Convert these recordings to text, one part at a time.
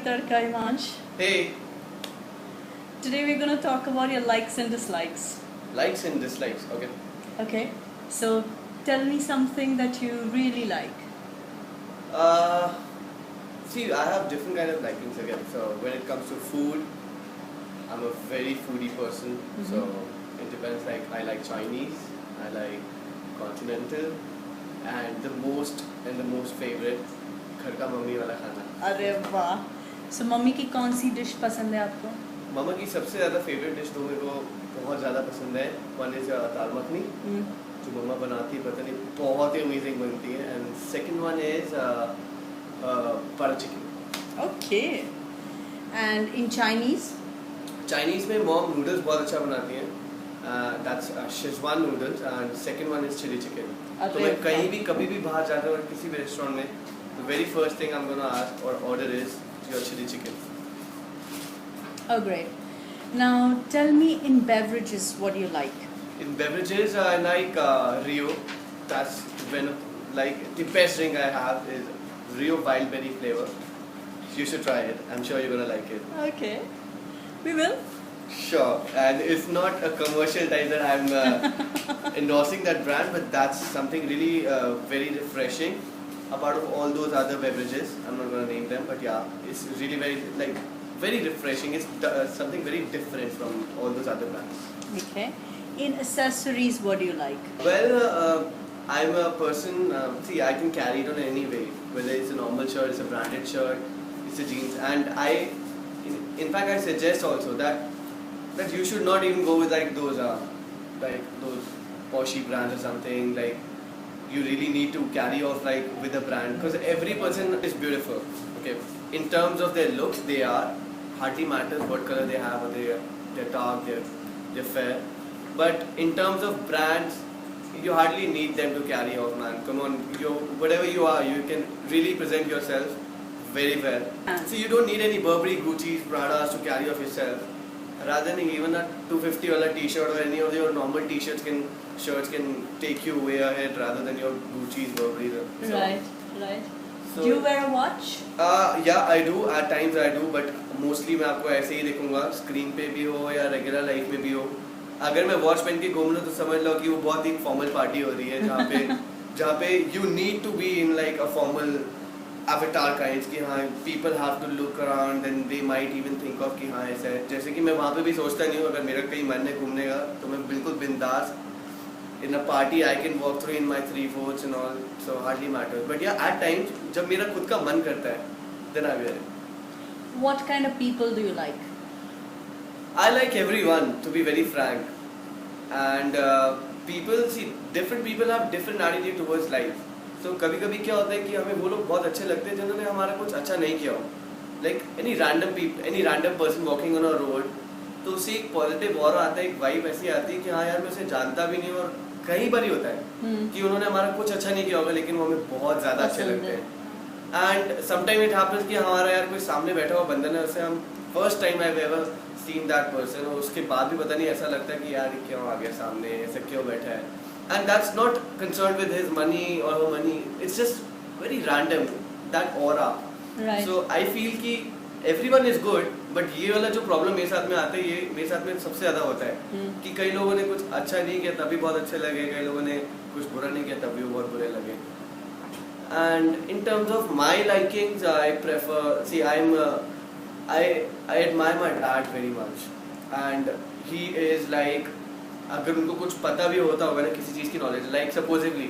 Tarka, Imansh. Hey, Today we're going to talk about your likes and dislikes. likes and dislikes. Okay. Okay? So tell me something that you really like. Uh, See, I have different kind of likings again. So when it comes to food, I'm a very foodie person. So it depends. Like I like Chinese, I like continental, and the most favorite, घर का mummy वाला खाना. अरे वाह. So mummy की कौन सी dish पसंद है आपको? मामा की सबसे ज़्यादा फेवरेट डिश तो मेरे को बहुत ज़्यादा पसंद है. वन इज दाल मखनी जो मम्मा बनाती है, पता नहीं बहुत ही अमेजिंग बनती है. And second one is butter chicken. Okay. And in Chinese? Chinese में मॉम नूडल्स बहुत अच्छा बनाती हैं. That's Schezwan noodles. And second one is chilli chicken. तो मैं कहीं भी कभी भी बाहर जाता हूँ किसी भी रेस्टोरेंट में, the very first thing I'm gonna ask or order is your chili chicken. Oh, great. Now tell me in beverages what do you like? In beverages, I like Rio. That's when like the best drink I have is Rio wild berry flavor. You should try it. I'm sure you're gonna like it. Okay. We will. Sure. And it's not a commercial type that I'm endorsing that brand, but that's something really very refreshing. Apart of all those other beverages, I'm not gonna name them, but yeah, it's really very refreshing. It's something very different from all those other brands. Okay. In accessories what do you like? Well, I'm a person, see, I can carry it on any way, whether it's a normal shirt, it's a branded shirt, it's a jeans, and in fact, I suggest also that you should not even go with like those poshy brands or something. Like, you really need to carry off like with a brand, because every person is beautiful. Okay, in terms of their looks, they are hardly matters what color they have, or they're dark, they're fair. But in terms of brands, you hardly need them to carry off, man. Come on, whatever you are, you can really present yourself very well. So you don't need any Burberry, Gucci, Pradas to carry off yourself. Rather than even a 250 dollar t-shirt or any of your normal shirts can take you way ahead rather than your Gucci's, Burberry. So, Right. So, Do you wear a watch? Yeah, I do. At times I do, but mostly मैं आपको ऐसे ही देखूंगा, screen पे भी हो या regular life में भी हो. अगर मैं वॉच पहन के घूम लूँ तो समझ लो कि वो बहुत ही फॉर्मल पार्टी हो रही है, जहाँ पे you need to be in like a formal avatar kinds कि हाँ people have to look around and they might even think of कि हाँ ऐसा है. जैसे कि मैं वहाँ पे भी सोचता नहीं हूँ, अगर मेरा कहीं मन है घूमने का तो मैं बिल्कुल बिंदास in a party I can walk through in my 3/4 and all, so hardly matters. But yeah, at times जब मेरा खुद का मन करता है then I wear it. What kind of people do you like? I like everyone, to be very frank. And different people have different attitude towards life. So कभी कभी क्या होता है कि हमें वो लोग बहुत अच्छे लगते हैं जिन्होंने हमारा कुछ अच्छा नहीं किया हो. Like any random person walking on a road, तो उससे एक पॉजिटिव ऑरा आता है, एक वाइब ऐसी आती है कि हाँ यार मैं उसे जानता भी नहीं, और कई बार ही होता है कि उन्होंने हमारा कुछ अच्छा नहीं किया होगा लेकिन वो हमें बहुत ज़्यादा अच्छे लगते हैं. एंड समटाइम इट हैपेंस कि हमारा यार कोई सामने बैठा हुआ बंदा है, उससे हम first time I ever seen that person, और उसके बाद भी पता नहीं ऐसा लगता है कि यार क्यों आ गया सामने, ऐसा क्यों बैठा है. And that's not concern with his money और her money, it's just very random that aura. So I feel कि एवरीवन इज गुड, बट ये वाला जो प्रॉब्लम मेरे साथ में आता है, ये मेरे साथ में सबसे ज़्यादा होता है कि कई लोगों ने कुछ अच्छा नहीं किया तभी बहुत अच्छे लगे, कई लोगों ने कुछ बुरा नहीं किया तभी वो बहुत बुरे लगे. And in terms of my likings, I prefer. See, I admire my dad very much, and he is like, अगर उनको कुछ पता भी होता होगा ना किसी चीज़ की knowledge, like supposedly,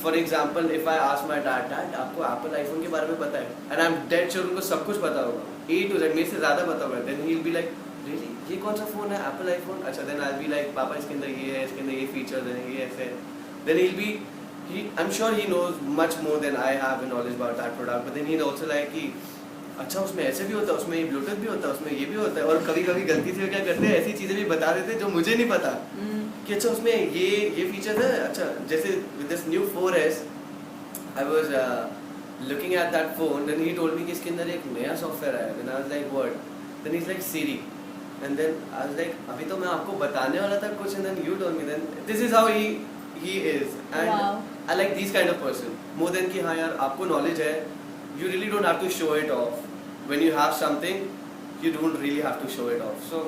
for example, if I ask my dad, आपको Apple iPhone के बारे में पता है? And I'm dead sure उनको सब कुछ पता होगा, A to Z, मेरे से ज़्यादा पता होगा. Then he'll be like, really? ये कौन सा फ़ोन है? Apple iPhone? अच्छा. Then I'll be like, पापा इसके अंदर ये है, इसके अंदर ये फीचर्स हैं, ये ऐसे है. Then I'm sure he knows much more than I have in knowledge about that product. But then he'll also like कि अच्छा उसमें ऐसे भी होता है, उसमें ये ब्लूटूथ भी होता है, उसमें ये भी होता है. और कभी कभी गलती से क्या करते हैं, ऐसी चीज़ें भी बता देते हैं जो मुझे नहीं पता कि अच्छा उसमें ये फीचर्स है. अच्छा, जैसे with this new 4S, I was looking at that phone, then he told me कि इसके अंदर एक नया सॉफ्टवेयर आया. Then I was like what? Then he's like Siri. And then I was like अभी तो मैं आपको बताने वाला था कुछ, and then you told me. Then this is how he is. And wow. I like these kind of person more than कि हाँ यार आपको knowledge है, you really don't have to show it off. when you have something, you don't really have to show it off. So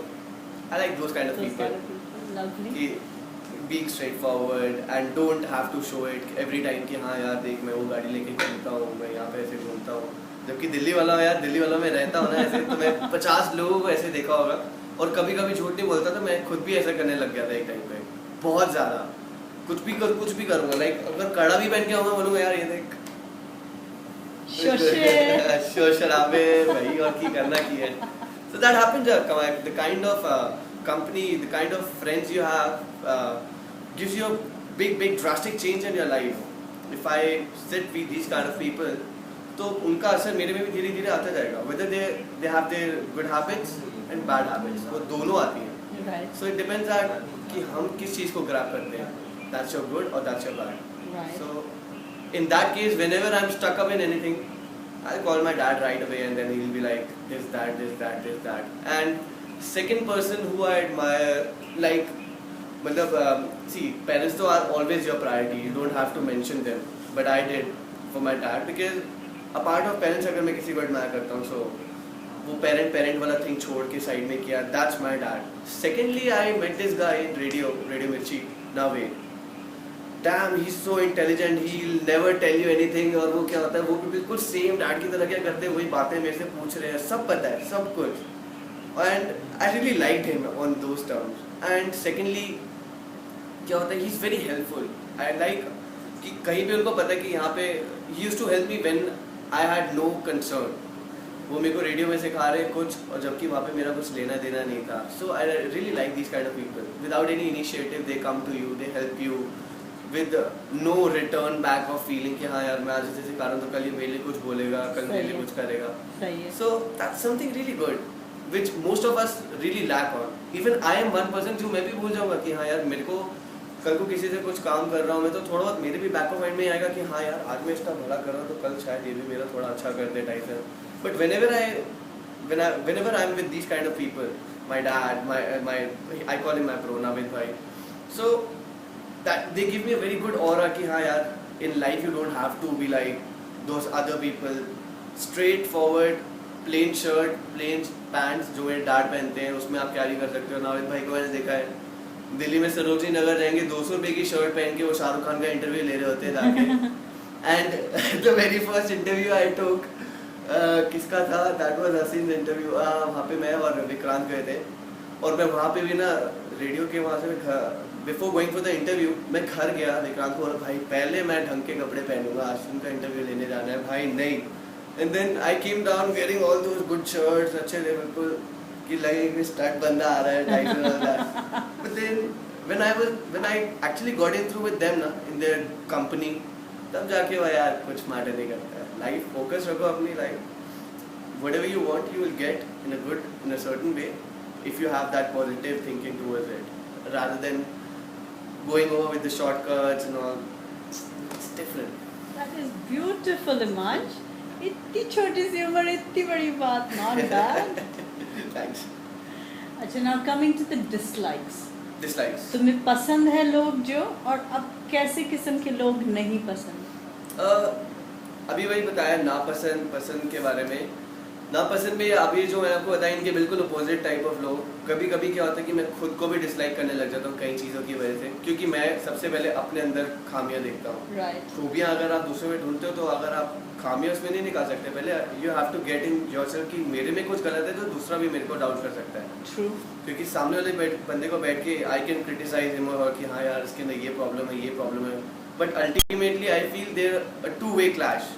I like those kind of Those people. kind of people. Lovely. कि being straightforward and don't have to show it every time कि हाँ यार देख मैं वो गाड़ी लेके घूमता हूँ, मैं यहाँ पे ऐसे घूमता हूँ. जबकि दिल्ली वाला हूँ यार, दिल्ली वाला में रहता हूँ ना ऐसे, तो मैं 50 लोगों को ऐसे देखा होगा. और कभी कभी झूठ नहीं बोलता, तो मैं खुद भी ऐसा करने लग गया था एक टाइम पे, बहुत ज़्यादा. कुछ भी करूँगा, लाइक अगर कड़ा भी पहन के आऊँगा, बोलूँगा यार ये देख शराबे भाई, और की करना की है. So that happens. The kind of company, the kind of friends you have gives you a big drastic change in your life. If I sit with these kind of people, तो उनका असर मेरे में भी धीरे धीरे आता जाएगा. Whether they have their good habits and bad habits, वो दोनों आती हैं. Right. So it depends on कि हम किस चीज़ को grab करते हैं. That's your good or that's your bad. Right. So in that case, whenever I'm stuck up in anything, I'll call my dad right away, and then he'll be like this, that. And second person who I admire, like, see, parents though are always your priority. You don't have to mention them, but I did for my dad, because a part of parents, अगर मैं किसी को admire करता हूँ, so वो parent वाला thing छोड़ के side में किया, that's my dad. Secondly, I met this guy in Radio Mirchi, Naved. Damn, he's so intelligent, he'll never tell you anything. और वो क्या होता है, वो भी बिल्कुल सेम डैड की तरह क्या करते हैं, वही बातें मेरे से पूछ रहे हैं, सब पता है, सब कुछ. And I really liked him on those terms. And secondly, क्या होता है, he's very helpful. I like कि कहीं पे उनको पता है कि यहाँ पे he used to help me when I had no concern. वो मेरे को रेडियो में सिखा रहे कुछ, और जबकि वहाँ पे मेरा कुछ लेना देना नहीं था. So I really like these kind of people. Without any initiative, they come to you, they help you. With no return back of feeling कि हाँ यार मैं आज इसे सिखा रहा हूँ, तो कल ये मेरे लिए कुछ बोलेगा, कल मेरे लिए कुछ करेगा. सही है. So that's something really good, which most of us really lack on. Even I am one person जो मैं भी भूल जाऊँगा कि हाँ यार मेरे को कल को किसी से कुछ काम कर रहा हूँ मैं, तो थोड़ा बहुत मेरे भी बैक ऑफ माइंड में आएगा कि हाँ यार आज मैं इसका भला कर रहा हूँ, तो कल शायद ये भी मेरा थोड़ा अच्छा कर दे टाइप है. But whenever I'm with these kind of people, my dad, my I call him my bro, Navid bhai. So that they give me a very good aura कि हाँ यार, in life you don't have to be like those other people. Straightforward, plain shirt, plain pants जो मेरे dad पहनते हैं, उसमें आप carry कर सकते हो. नाविद भाई को मैंने देखा है दिल्ली में सरोजनी नगर रहेंगे, 200 रुपये की शर्ट पहन के वो शाहरुख खान का इंटरव्यू ले रहे होते हैं जाके. And the very first interview I took, किसका था, दैट वाज हसीन इंटरव्यू. वहाँ पे मैं और विक्रांत गए थे, और मैं वहाँ पे भी ना रेडियो के वहाँ से before going for the interview मैं घर गया विक्रांत को, और भाई पहले मैं ढंग के कपड़े पहनूंगा, आज उनका इंटरव्यू लेने जाना है. भाई नहीं. And then I came down wearing all those good shirts, अच्छे थे बिल्कुल, कि लगे कि स्टड बंदा आ रहा है type of that. But then when I actually got in through with them ना in their company, तब जाके वो यार कुछ मैटर नहीं करता है. लाइफ फोकस रखो अपनी life. whatever you want you will get in a certain way if you have that positive thinking towards it, rather than going over with the shortcuts and all. It's different. That is beautiful, Imanj. इतनी छोटी सी उम्र इतनी बड़ी बात, not bad. Thanks. अच्छा, now coming to the dislikes. Dislikes. तुम्हें पसंद है लोग जो, और अब कैसे किस्म के लोग नहीं पसंद? अभी वही बताया नापसंद पसंद के बारे में. नापसंद में अभी जो मैंने आपको बताया, इनके बिल्कुल अपोजिट टाइप ऑफ लोग. कभी कभी क्या होता है कि मैं खुद को भी डिसलाइक करने लग जाता हूँ कई चीज़ों की वजह से, क्योंकि मैं सबसे पहले अपने अंदर खामियां देखता हूँ. Right. खूबियाँ अगर आप दूसरे में ढूंढते हो, तो अगर आप खामियां उसमें नहीं निकाल सकते, पहले you have to get in yourself कि मेरे में कुछ गलत है, तो दूसरा भी मेरे को डाउट कर सकता है. True. क्योंकि सामने वाले बंदे को बैठ के आई कैन क्रिटिसाइज हिम, और कि हाँ यार इसके अंदर ये प्रॉब्लम है, but ultimately I feel there a two way clash.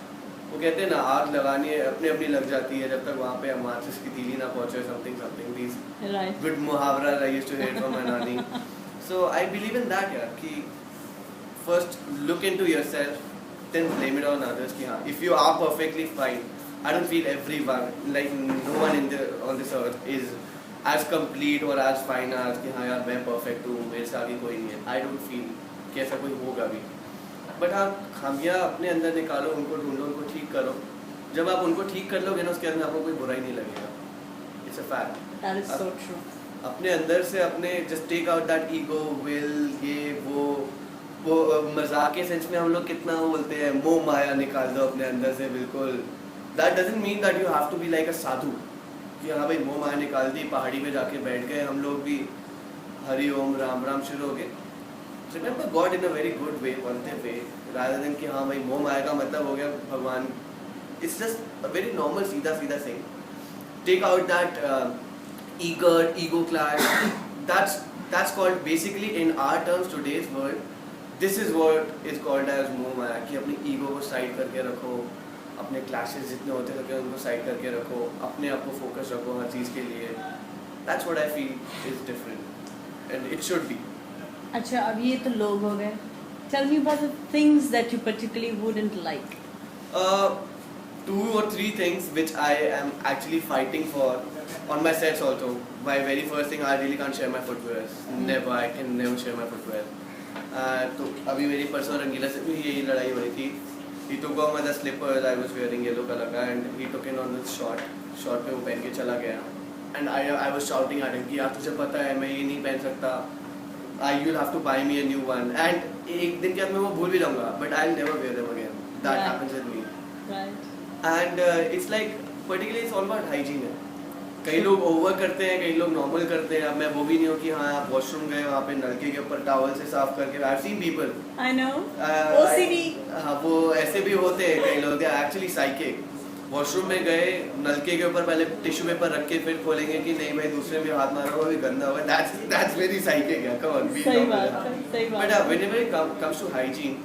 वो कहते हैं ना, आग लगानी है अपनी लग जाती है, जब तक वहाँ पे माचिस की तीली ना पहुँचे. Something these Right. गुड मुहावरा I used to hear from my नानी. So I believe in that यार, कि first look into yourself, then blame it on others. कि हाँ, if you are perfectly fine, I don't feel everyone, like no one on this earth is as complete or as fine as कि हाँ यार मैं perfect हूँ, मेरे से आगे कोई नहीं है. आई डोंट फील कि ऐसा कोई होगा भी. बट आप खामियां अपने अंदर निकालो, उनको ढूंढो, उनको ठीक करो. जब आप उनको ठीक कर लोगे ना, उसके अंदर आपको कोई बुराई नहीं लगेगा. It's a fact. That is so true. अपने अंदर से अपने just take out that ego, will, ये वो मजाक के सेंस में हम लोग कितना वो बोलते हैं, मोह माया निकाल दो अपने अंदर से बिल्कुल. That doesn't mean that you have to be like a sadhu कि हाँ भाई मोह माया निकाल दी, पहाड़ी पे जाके बैठ गए हम लोग भी, हरि ओम राम राम शुरू हो गए. Remember God in a very good way, positive way, rather than कि हाँ भाई मोह माया का मतलब हो गया भगवान. It's just a very normal सीधा सीधा thing. Take out that ego clash. That's called basically in our terms today's world. This is what is called as मोह माया, कि अपनी ईगो को साइड करके रखो, अपने क्लैशेस जितने होते सके उनको साइड करके रखो, अपने आप को फोकस रखो हर चीज़ के लिए. That's what I feel is different and it should be. अच्छा, अब ये तो लोग हो गए. Tell me about the things that you particularly wouldn't like. 2 or 3 things which I am actually fighting for on my sets also. My very first thing, I really can't share my footwear. Never, I can never share my footwear. तो अभी मेरी परसों रंगीला से भी यही लड़ाई हुई थी. He took off my slippers I was wearing yellow color का and he took in on this short पे वो पहन के चला गया. And I was shouting at him कि यार तुझे पता है मैं ये नहीं पहन सकता. You'll have to buy me a new one. And एक दिन के बाद मैं वो भूल भी जाऊँगा. But I'll never wear them again. That happens with me. Right. And it's like particularly it's all about hygiene है. कई लोग ओवर करते हैं, कई लोग नॉर्मल करते हैं. अब मैं वो भी नहीं हूँ कि हाँ आप वॉशरूम गए वहाँ पे नलके के ऊपर टॉवल से साफ करके. I've seen people. I know. OCD. हाँ वो ऐसे भी होते हैं कई लोग. They are actually psychic. Washroom में गए नलके के ऊपर पहले टिश्यू पेपर रख के फिर खोलेंगे कि नहीं भाई दूसरे में हाथ मारा हुआ भी गंदा हुआ. That's very psychic है. Come on. सही बात है, सही बात. But whenever it comes to hygiene,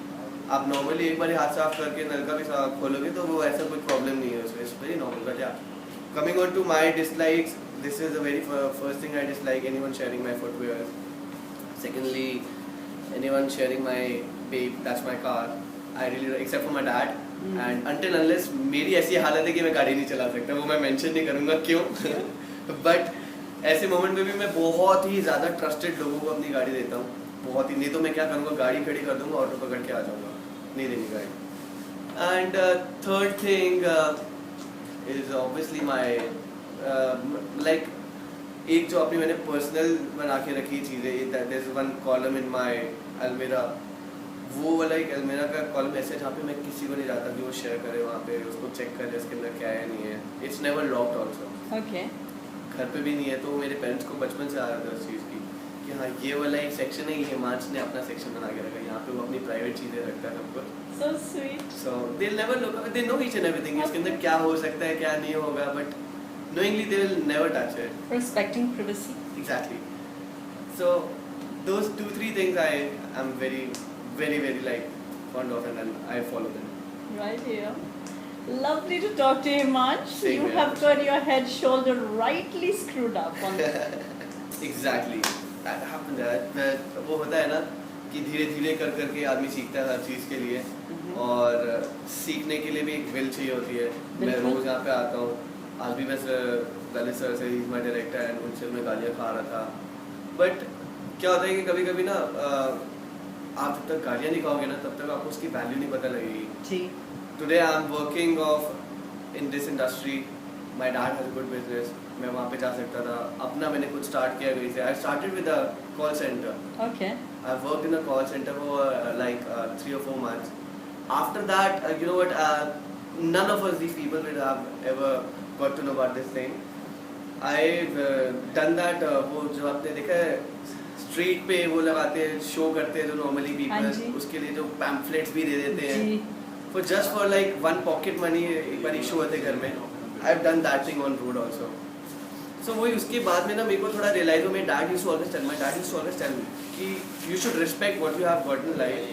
आप नॉर्मली एक बार हाथ साफ करके नलका भी साफ खोलोगे तो वो ऐसा कोई प्रॉब्लम नहीं है उसमें. It's very normal. बट या coming on to my dislikes, this is the very first thing I dislike, anyone sharing my footwear. Secondly, anyone sharing my babe, that's my car. I really, except for my dad. And until unless मेरी ऐसी हालत है कि मैं गाड़ी नहीं चला सकता, वो मैं मेंशन नहीं करूँगा क्यों. But ऐसे मोमेंट में भी मैं बहुत ही ज़्यादा ट्रस्टेड लोगों को अपनी गाड़ी देता हूँ. बहुत ही. नहीं तो मैं क्या करूँगा, गाड़ी खड़ी कर दूँगा, ऑटो पकड़ के आ जाऊँगा, नहीं देनी गाड़ी. And third thing is obviously my like एक जो अपनी मैंने पर्सनल बना के रखी चीज़ें. That is one column in my अलमीरा. वो वाला एक अलमीरा का कॉलम ऐसे जहाँ पे मैं किसी को नहीं चाहता कि वो शेयर करे, वहाँ पे उसको चेक करे इसके अंदर क्या है नहीं है. It's never locked also. Okay. घर पे भी नहीं है. तो मेरे पेरेंट्स को बचपन से आ रहा था उस चीज़ की कि हाँ ये वाला एक सेक्शन है, ये मार्च ने अपना सेक्शन बना के रखा है, यहाँ पे वो अपनी प्राइवेट चीज़ें रखता है सब कुछ. So sweet. So they'll never look. They know each and everything. इसके अंदर क्या हो सकता है क्या नहीं होगा, but knowingly they will never touch it. Respecting privacy. Exactly. So those 2-3 things I am very like fond of, and then I follow them. Right here. Lovely to talk to you, Manch. Same You here. have got your head shoulder rightly screwed up on Exactly. That happens. That वो होता है ना कि धीरे धीरे कर करके आदमी सीखता है हर चीज़ के लिए. और सीखने के लिए भी एक विल चाहिए होती है. मैं रोज़ यहाँ पे आता हूँ. आज भी मैं ललित सर से, he is my director, and उनसे मैं गालियाँ खा रहा था. बट क्या होता है कि कभी कभी ना आप जब तक गालियाँ नहीं खाओगे ना तब तक आपको उसकी वैल्यू नहीं पता लगेगी. जी. Today I am working off in this industry. My dad has good business. मैं वहाँ पे जा सकता था. अपना मैंने कुछ स्टार्ट किया कहीं से. I started with a call centre. Okay. I worked in a call center for like 3 or 4 months. After that, you know what? None of us, these people, would have ever got to know about this thing. I've done that. वो जो आपने देखा है street पे वो लगाते हैं, show करते हैं जो नॉर्मली पीपल, उसके लिए जो पैम्फलेट्स भी दे देते हैं. For just for like 1 pocket money, एक बार इशू होते घर में. I've done that thing on road also. So वही उसके बाद में ना मेरे को थोड़ा रियलाइज हो. मेरे dad used to always tell me कि you should respect what you have got in life.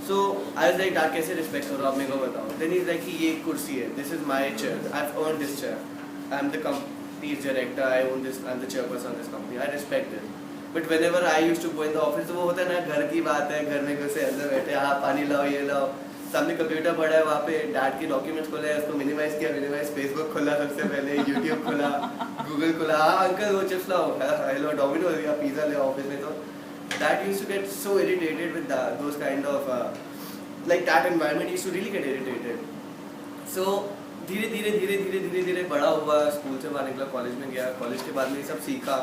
So I was like, dad कैसे रिस्पेक्ट करो आप मेरे को बताओ. Then he's like कि ये कुर्सी है, this is my chair, I've earned this chair, I'm the company's director, I own this, I'm the chairperson of this company, I respect it. But whenever I used to go in the office, तो वो होता है ना घर की बात है, घर में कैसे ऐसे बैठे, हाँ पानी लाओ ये लाओ, सामने कंप्यूटर पड़ा है, वहाँ पे डैड के डॉक्यूमेंट्स खोले, उसको मिनिमाइज किया, फेसबुक खोला सबसे पहले, यूट्यूब खोला, गूगल खोला. हाँ अंकल वो चिप्स लाओ, हेलो डोमिनोज या पिज़्ज़ा ले ऑफिस में. तो that used to get so irritated with those kind of like that environment used to really get irritated. So धीरे बड़ा हुआ, स्कूल से बाहर निकला, कॉलेज में गया, कॉलेज के बाद में ये सब सीखा.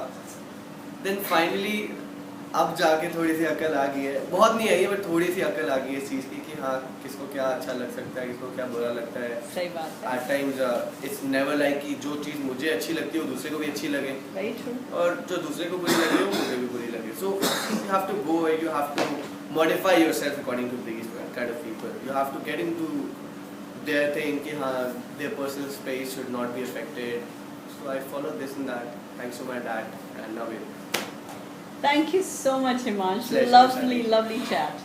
Then finally अब जाके थोड़ी सी अकल आ गई है, बहुत नहीं आई है बट थोड़ी सी अकल आ गई है इस चीज़ की कि हाँ किसको क्या अच्छा लग सकता है, किसको क्या बुरा लगता है. सही बात है. At times it's never like कि जो चीज़ मुझे अच्छी लगती है वो दूसरे को भी अच्छी लगे, Very true. और जो दूसरे को बुरी लगे वो मुझे भी बुरी लगे. So you have to go and you have to modify yourself according to these kind of people. You have to get into their thing कि हाँ their personal space should not be affected. So I followed this and that thanks to my dad and now it. Thank you so much, Himansh. Pleasure, Lovely, Sally. lovely chat.